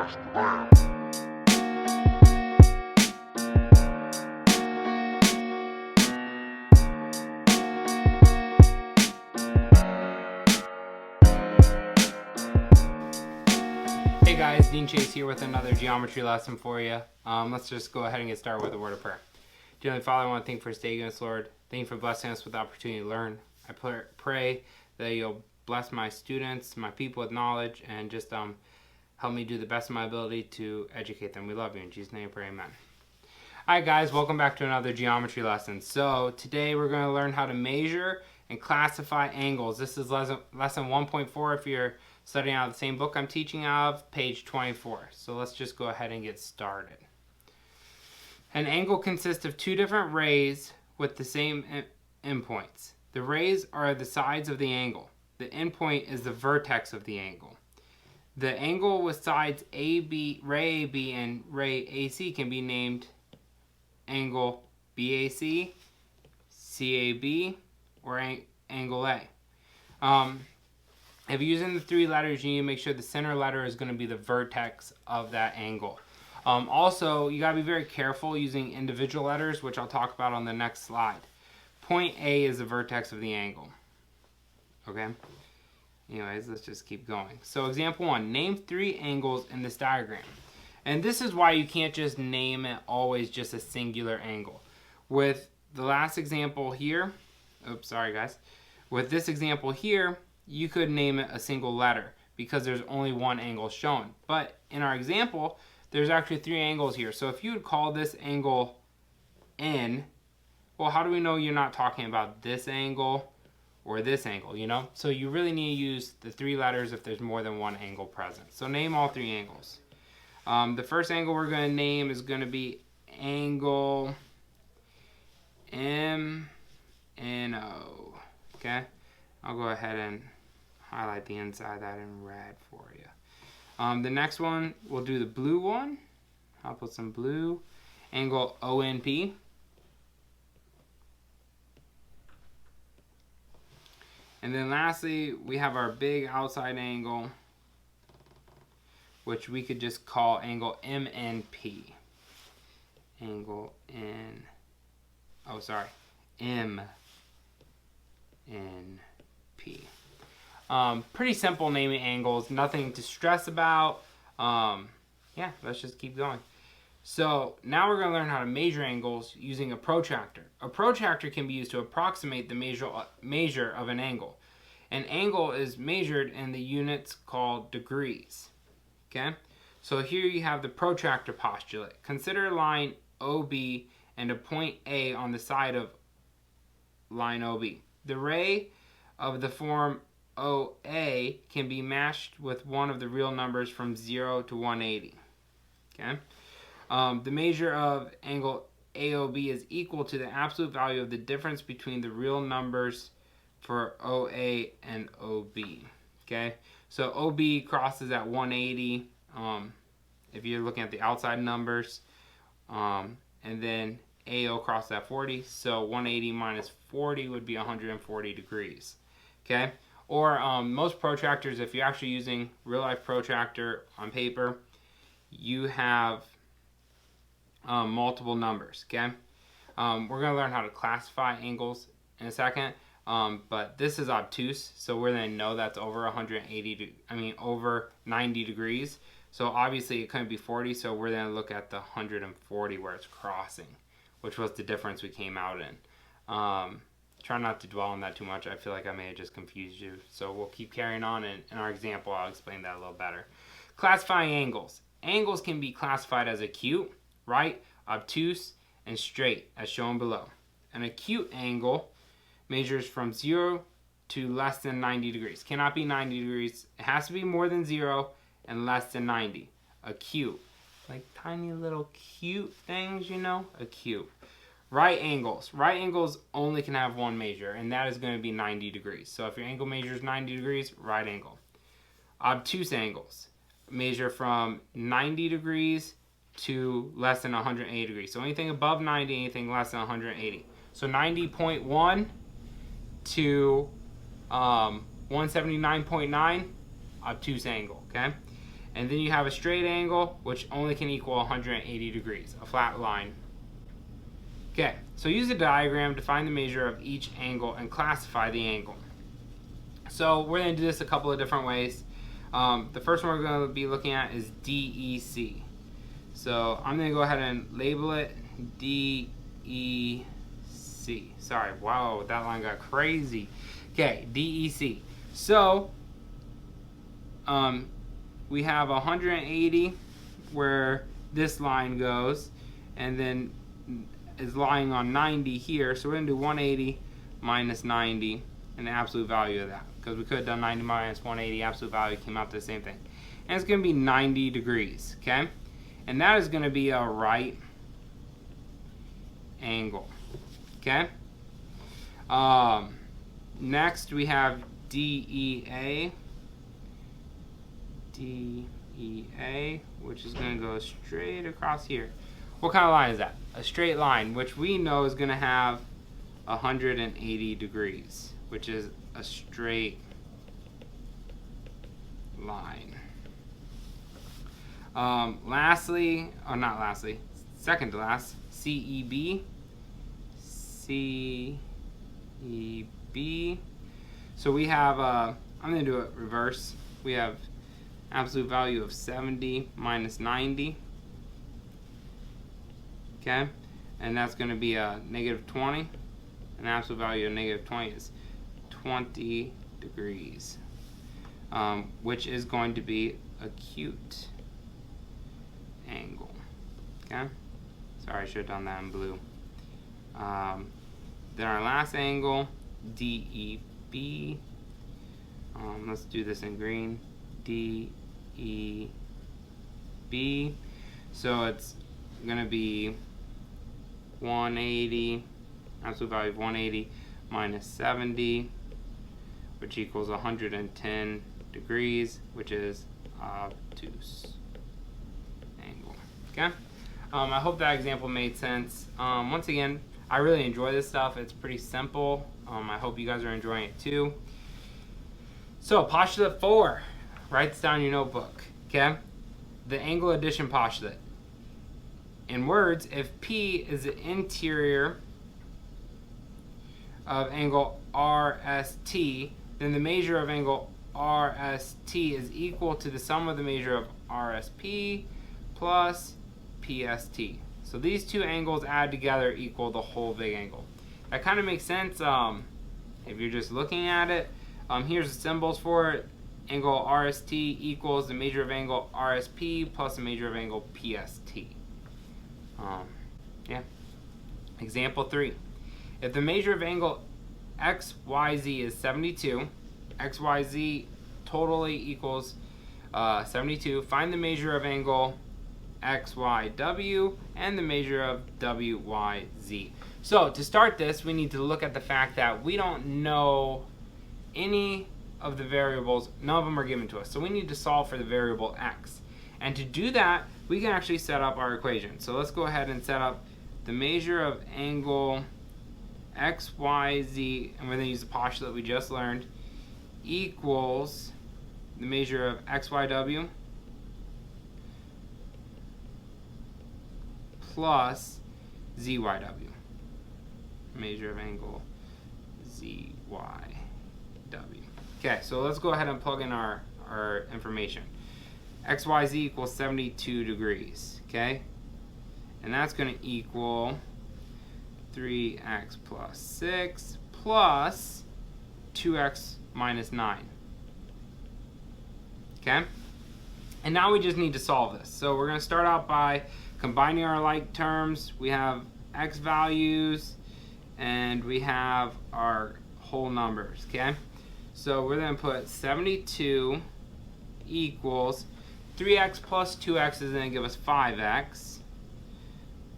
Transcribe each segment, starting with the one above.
Smash the lamb. Hey guys, Dean Chase here with another geometry lesson for you. Let's just go ahead and get started with a word of prayer. Dear Heavenly Father, I want to thank you for this day, goodness, Lord. Thank you for blessing us with the opportunity to learn. I pray that you'll bless my students, my people with knowledge, and just help me do the best of my ability to educate them. We love you. In Jesus' name I pray, amen. Alright guys, welcome back to another geometry lesson. So today we're going to learn how to measure and classify angles. This is lesson 1.4 if you're studying out of the same book I'm teaching out of, page 24. So let's just go ahead and get started. An angle consists of two different rays with the same endpoints. The rays are the sides of the angle. The endpoint is the vertex of the angle. The angle with sides AB, ray AB and ray AC can be named angle BAC, CAB, or angle A. If you're using the three letters, you need to make sure the center letter is going to be the vertex of that angle. Also, you got to be very careful using individual letters, which I'll talk about on the next slide. Point A is the vertex of the angle. Okay? Anyways, let's just keep going. So example 1, name 3 angles in this diagram. And this is why you can't just name it always just a singular angle. With the last example here, with this example here, you could name it a single letter because there's only one angle shown. But in our example, there's actually 3 angles here. So if you would call this angle N, well, how do we know you're not talking about this angle or this angle, So you really need to use the 3 letters if there's more than one angle present. So name all 3 angles. The first angle we're going to name is going to be angle MNO. Okay? I'll go ahead and highlight the inside of that in red for you. The next one, we'll do the blue one. I'll put some blue. Angle ONP. And then lastly, we have our big outside angle, which we could just call angle MNP. MNP. Pretty simple naming angles, nothing to stress about. Yeah, let's just keep going. So now we're going to learn how to measure angles using a protractor. A protractor can be used to approximate the measure of an angle. An angle is measured in the units called degrees. Okay? So here you have the protractor postulate. Consider a line OB and a point A on the side of line OB. The ray of the form OA can be matched with one of the real numbers from 0 to 180. Okay? The measure of angle AOB is equal to the absolute value of the difference between the real numbers for OA and OB. Okay? So OB crosses at 180 if you're looking at the outside numbers. And then AO crosses at 40. So 180 minus 40 would be 140 degrees. Okay? Or most protractors, if you're actually using real life protractor on paper, you have multiple numbers. Okay? We're going to learn how to classify angles in a second. But this is obtuse, so we're going to know that's over over 90 degrees. So obviously it couldn't be 40, so we're going to look at the 140 where it's crossing, which was the difference we came out in. Try not to dwell on that too much. I feel like I may have just confused you. So we'll keep carrying on, and in our example I'll explain that a little better. Classifying angles. Angles can be classified as acute, right, obtuse, and straight, as shown below. An acute angle measures from 0 to less than 90 degrees. Cannot be 90 degrees. It has to be more than 0 and less than 90. Acute. Like tiny little cute things, Acute. Right angles. Right angles only can have one measure, and that is going to be 90 degrees. So if your angle measures 90 degrees, right angle. Obtuse angles measure from 90 degrees to less than 180 degrees. So anything above 90, anything less than 180. So 90.1 to 179.9, obtuse angle, okay? And then you have a straight angle, which only can equal 180 degrees, a flat line. Okay, so use a diagram to find the measure of each angle and classify the angle. So we're going to do this a couple of different ways. The first one we're going to be looking at is DEC. So I'm going to go ahead and label it DEC. Sorry, wow, that line got crazy. Okay, DEC. So we have 180 where this line goes, and then is lying on 90 here. So we're going to do 180 minus 90 and the absolute value of that, because we could have done 90 minus 180, absolute value came out to the same thing. And it's going to be 90 degrees, okay? And that is going to be a right angle, okay? Next we have DEA. DEA, which is going to go straight across here. What kind of line is that? A straight line, which we know is going to have 180 degrees, which is a straight line. Lastly, or not lastly, second to last, CEB. CEB. So we have, I'm going to do it reverse. We have absolute value of 70 minus 90. Okay, and that's going to be a negative 20. And absolute value of negative 20 is 20 degrees, which is going to be acute angle. Okay, sorry, I should have done that in blue. Then our last angle, DEB. Let's do this in green. DEB. So it's going to be 180, absolute value of 180 minus 70, which equals 110 degrees, which is obtuse angle. Okay? I hope that example made sense. Once again, I really enjoy this stuff. It's pretty simple. I hope you guys are enjoying it too. So postulate 4, write this down in your notebook. Okay? The angle addition postulate. In words, if P is the interior of angle RST, then the measure of angle RST is equal to the sum of the measure of RSP plus PST. So these two angles add together equal the whole big angle. That kind of makes sense if you're just looking at it. Here's the symbols for it. Angle RST equals the measure of angle RSP plus the measure of angle PST. Yeah. Example 3. If the measure of angle XYZ is 72, XYZ totally equals 72, find the measure of angle XYW and the measure of WYZ. So to start this, we need to look at the fact that we don't know any of the variables, none of them are given to us. So we need to solve for the variable X. And to do that, we can actually set up our equation. So let's go ahead and set up the measure of angle XYZ, and we're going to use the postulate we just learned, equals the measure of XYW plus ZYW. Measure of angle ZYW. Okay, so let's go ahead and plug in our information. XYZ equals 72 degrees, okay? And that's going to equal 3x plus 6 plus 2x minus 9. Okay? And now we just need to solve this. So we're going to start out by combining our like terms. We have x values and we have our whole numbers, okay? So we're going to put 72 equals 3x plus 2x is going to give us 5x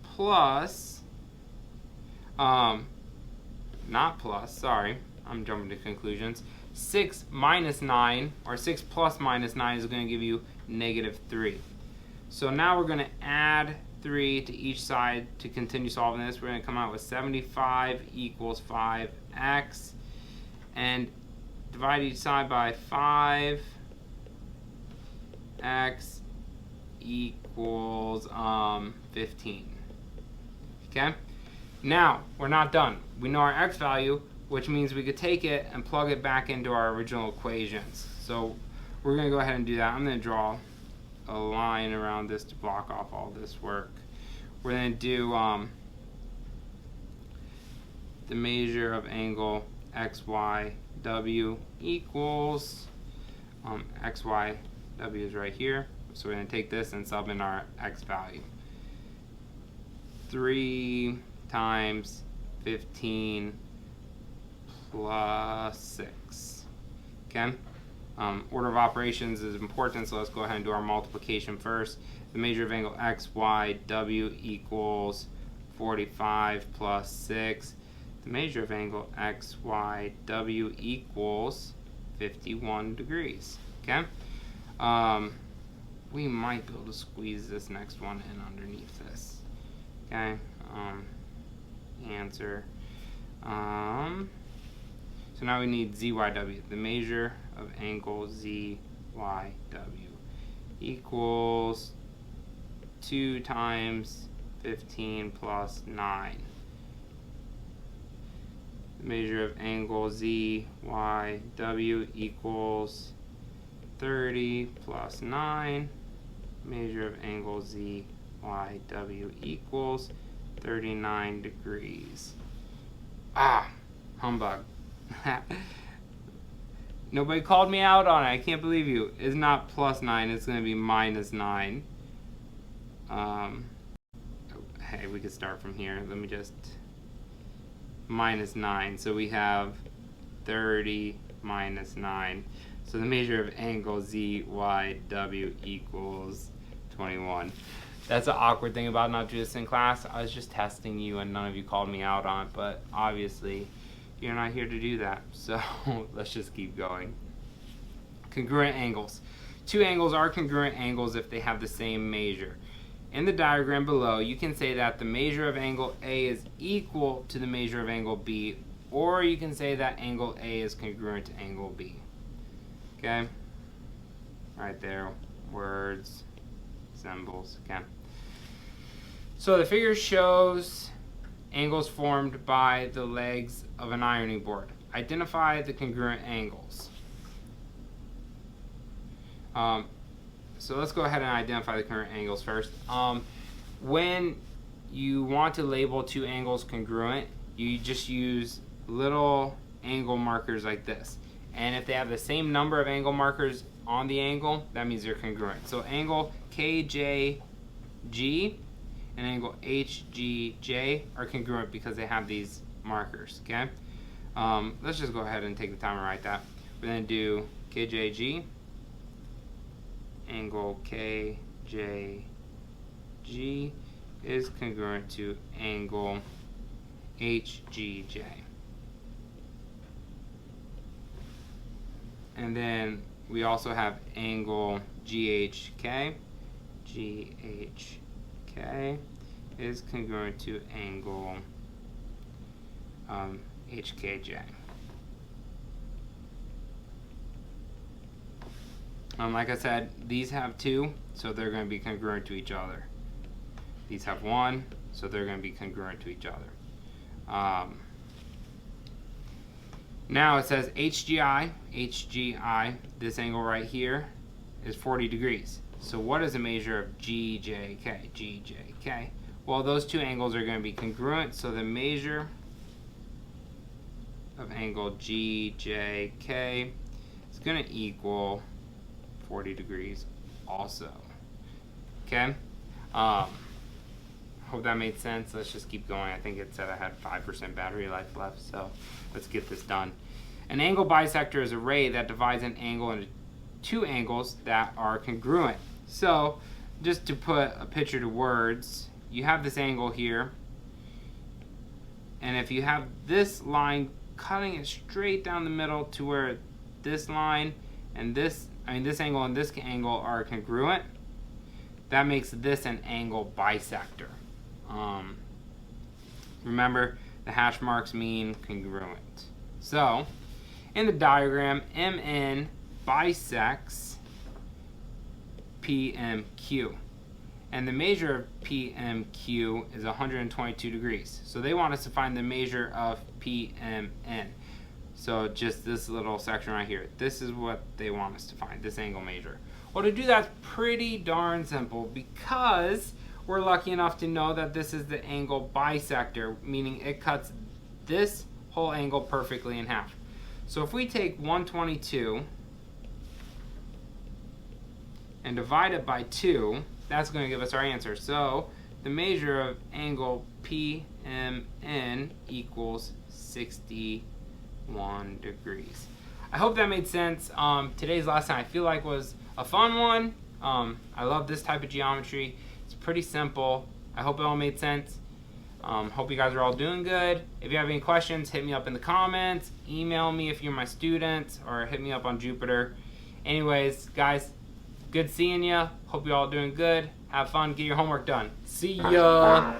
plus, not plus, sorry, I'm jumping to conclusions. 6 minus 9, or 6 plus minus 9 is going to give you negative 3. So now we're going to add 3 to each side to continue solving this. We're going to come out with 75 equals 5x, and divide each side by 5. x equals 15. Okay? Now, we're not done. We know our x value, which means we could take it and plug it back into our original equations. So we're going to go ahead and do that. I'm going to draw a line around this to block off all this work. We're going to do the measure of angle XYW equals XYW is right here. So we're going to take this and sub in our x value. 3 times 15 plus 6. Okay? Order of operations is important, so let's go ahead and do our multiplication first. The measure of angle XYW equals 45 plus 6. The measure of angle XYW equals 51 degrees. Okay? We might be able to squeeze this next one in underneath this. Okay? Answer. So now we need ZYW. The measure of angle ZYW equals 2 times 15 plus 9. The measure of angle ZYW equals 30 plus 9. Measure of angle ZYW equals 39 degrees. Ah, humbug. Nobody called me out on it. I can't believe you. It's not plus 9. It's going to be minus 9. Hey, we could start from here. Let me just... minus 9. So we have 30 minus 9. So the measure of angle ZYW equals 21. That's an awkward thing about not doing this in class. I was just testing you and none of you called me out on it, but obviously you're not here to do that. So let's just keep going. Congruent angles. Two angles are congruent angles if they have the same measure. In the diagram below, you can say that the measure of angle A is equal to the measure of angle B, or you can say that angle A is congruent to angle B. Okay? Right there, words, symbols, okay? So the figure shows angles formed by the legs of an ironing board. Identify the congruent angles. So let's go ahead and identify the congruent angles first. When you want to label two angles congruent, you just use little angle markers like this. And if they have the same number of angle markers on the angle, that means they're congruent. So angle KJG and angle HGJ are congruent because they have these markers, okay? Let's just go ahead and take the time and write that. We're going to do KJG, angle KJG is congruent to angle HGJ. And then we also have angle GHK. GHK is congruent to angle HKJ. Like I said, these have 2, so they're going to be congruent to each other. These have 1, so they're going to be congruent to each other. Now it says HGI, this angle right here, is 40 degrees. So what is the measure of GJK? GJK. Well, those two angles are going to be congruent, so the measure of angle GJK is going to equal 40 degrees also. Okay? Hope that made sense. Let's just keep going. I think it said I had 5% battery life left, so let's get this done. An angle bisector is a ray that divides an angle into two angles that are congruent. So, just to put a picture to words, you have this angle here, and if you have this line cutting it straight down the middle to where this line and this angle and this angle are congruent, that makes this an angle bisector. Remember, the hash marks mean congruent. So, in the diagram, MN bisects PMQ. And the measure of PMQ is 122 degrees. So they want us to find the measure of PMN. So just this little section right here. This is what they want us to find, this angle measure. Well, to do that's pretty darn simple because we're lucky enough to know that this is the angle bisector, meaning it cuts this whole angle perfectly in half. So if we take 122 and divide it by 2, that's going to give us our answer. So the measure of angle PMN equals 61 degrees. I hope that made sense. Today's lesson I feel like was a fun one. I love this type of geometry. It's pretty simple. I hope it all made sense. Hope you guys are all doing good. If you have any questions, hit me up in the comments. Email me if you're my students, or hit me up on Jupiter. Anyways, guys, good seeing ya. Hope you all doing good. Have fun. Get your homework done. See ya.